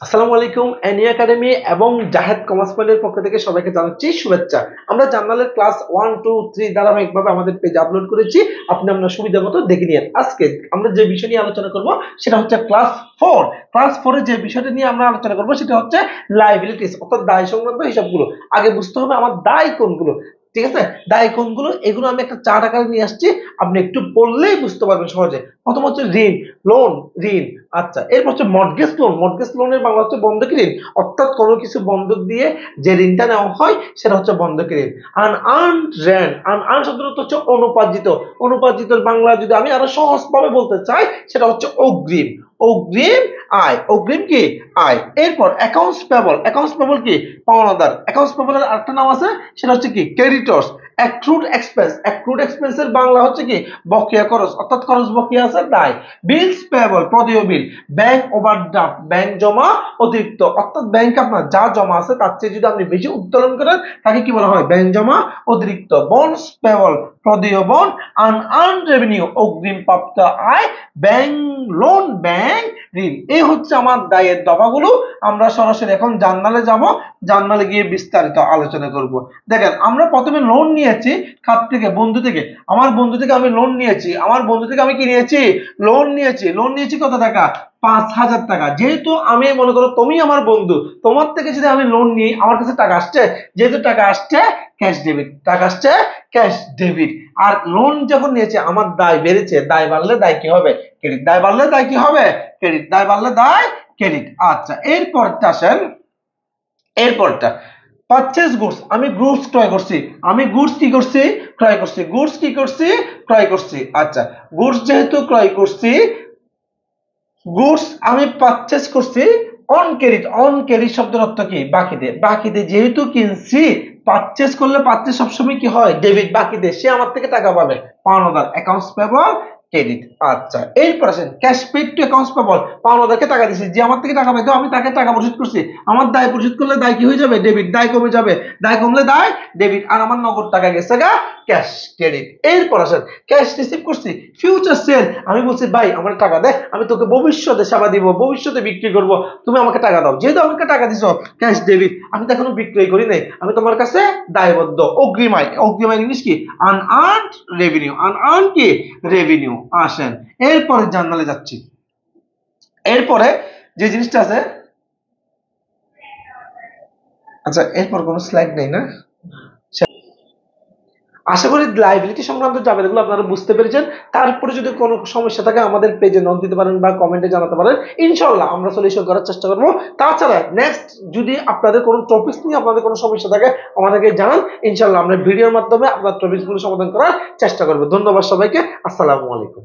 আসসালামু আলাইকুম any academy এবং জাহেদ কমার্স পয়েন্টের পক্ষ থেকে সবাইকে জানাচ্ছি শুভেচ্ছা। আমরা জার্নালের ক্লাস 1 2 3 ধারাবাহিকভাবে আমাদের পেজে আপলোড করেছি, আপনি আপনার সুবিধা মতো দেখে নিন। আজকে আমরা যে বিষয় নিয়ে আলোচনা করব সেটা হচ্ছে ক্লাস 4 এর যে বিষয়টা নিয়ে আমরা আলোচনা করব সেটা হচ্ছে লায়াবিলিটিস, অর্থাৎ দায় সংক্রান্ত হিসাবগুলো। আগে বুঝতে হবে আমার দায় কোনগুলো, ঠিক আছে? দায় কোনগুলো এগুলো আমি একটা চার্ট আকারে নিয়ে আসছি, আপনি একটু পড়লেই বুঝতে পারবেন সহজে। প্রথম হচ্ছে ঋণ, লোন, ঋণ। আচ্ছা, এরপর হচ্ছে মর্টগেজ লোনের বাংলা হচ্ছে বন্ধকি ঋণ, অর্থাৎ কোনো কিছু বন্ধক দিয়ে যে ঋণটা নেওয়া হয় সেটা হচ্ছে বন্ধকি ঋণ। আনআর্নড রেন্ট, আনআর্নড শব্দটা হচ্ছে অনুপার্জিত, অনুপার্জিতের বাংলা যদি আমি আরো সহজভাবে বলতে চাই সেটা হচ্ছে অগ্রিম, অগ্রিম আয়, অগ্রিম কি আয়। এরপর অ্যাকাউন্টস পেবল কি পাওনাদার, অ্যাকাউন্টস পেবলের আরেকটা নাম আছে সেটা হচ্ছে কি ক্রেডিটর্স। অ্যাক্রুড এক্সপেন্সের বাংলা হচ্ছে কি বকেয়া খরচ, অর্থাৎ খরচ বকেয়া আছে দায়। বিলস পেবল প্রদেয় বিল, ব্যাংক ওভারড্রাফট, ব্যাংক জমা অতিরিক্ত, অর্থাৎ ব্যাংক আপনার যা জমা আছে তার চেয়ে যদি আপনি বেশি উত্তোলন করেন তাকে কি বলা হয় ব্যাংক জমা অতিরিক্ত। বন্ডস পেবল প্রদেয় বন্ড, আনআর্নড রেভিনিউ অগ্রিম প্রাপ্ত আয়, ব্যাংক লোন ব্যাংক ঋণ। এই হচ্ছে আমার দায়ের দফাগুলো। আমরা সরাসরি এখন জার্নালে যাব, জার্নালে গিয়ে বিস্তারিত আলোচনা করব। দেখেন আমরা প্রথমে লোন নিয়েছি খাত থেকে, বন্ধু থেকে, আমার বন্ধু থেকে আমি লোন নিয়েছি, আমার বন্ধু থেকে আমি কি নিয়েছি লোন নিয়েছি কত টাকা 5,000 টাকা। যেহেতু আমি মনে করো তুমি আমার বন্ধু, তোমার থেকে যদি আমি লোন নিই আমার কাছে টাকা আসছে, যেহেতু টাকা আসছে ক্যাশ ডেবিট, টাকা আসছে ক্যাশ ডেবিট। আর লোন যখন নিয়েছে আমার দায় বেড়েছে, দায় বাড়লে দায় কি হবে ক্রেডিট, দায় বাড়লে দায় কি হবে ক্রেডিট, দায় বাড়লে দায় ক্রেডিট। আচ্ছা, এরপরটা আসেন, এরপরটা পারচেজ গুডস, আমি গুডস ক্রয় করছি, আমি গুডস কি করছি ক্রয় করছি, গুডস কি করছি ক্রয় করছি। আচ্ছা, গুডস যেহেতু ক্রয় করছি, গুডস আমি পারচেজ করছি অন ক্রেডিট শব্দের অর্থ কি বাকিতে, বাকিতে যেহেতু কিনছি, পারচেজ করলে পারচেজ সবসময় কি হয় ডেবিট, বাকিতে সে আমার থেকে টাকা পাবে পাওনাদার, অ্যাকাউন্টস পেবল ক্রেডিট। আচ্ছা, এরপর আসেন cash paid to accounts payable, পাওনাদারকে টাকা দিয়েছি, যে আমার থেকে টাকা পাইতো আমি তাকে টাকা পরিশোধ করছি, আমার দায় পরিশোধ করলে দায় কি হয়ে যাবে ডেবিট, দায় কমে যাবে, দায় কমলে দায় ডেবিট, আর আমার নগদ টাকা গেছে গা ক্যাশ ক্রেডিট। এরপর আসেন ক্যাশ রিসিভ করছি ফিউচার সেল, আমি বলছি ভাই আমার টাকা দে, আমি তোকে ভবিষ্যতে সেবা দিব, ভবিষ্যতে বিক্রি করব, তুমি আমাকে টাকা দাও। যেহেতু আমাকে টাকা দিছো ক্যাশ ডেবিট, আমি তো এখনো বিক্রয় করি নাই, আমি তোমার কাছে দায়বদ্ধ। অগ্রিম আয়, অগ্রিম আয় জিনিস কি আনআর্নড রেভিনিউ, আনআর্নড কি রেভিনিউ। আসেন এরপরে জার্নালে যাচ্ছি, এরপরে যে জিনিসটা আছে, আচ্ছা এরপর কোনো স্লাইড নেই না? আশা করি লাইবিলিটি সংক্রান্ত জায়গাগুলো আপনারা বুঝতে পেরেছেন। তারপরে যদি কোনো সমস্যা থাকে আমাদের পেজে নক দিতে পারেন বা কমেন্টে জানাতে পারেন, ইনশাআল্লাহ আমরা সলিউশন করার চেষ্টা করব। তাছাড়া নেক্সট যদি আপনাদের কোনো টপিক নিয়ে আপনাদের কোনো সমস্যা থাকে আমাদেরকে জানান, ইনশাআল্লাহ আমরা ভিডিওর মাধ্যমে আপনার টপিকগুলো সমাধান করার চেষ্টা করব। ধন্যবাদ সবাইকে, আসসালামু আলাইকুম।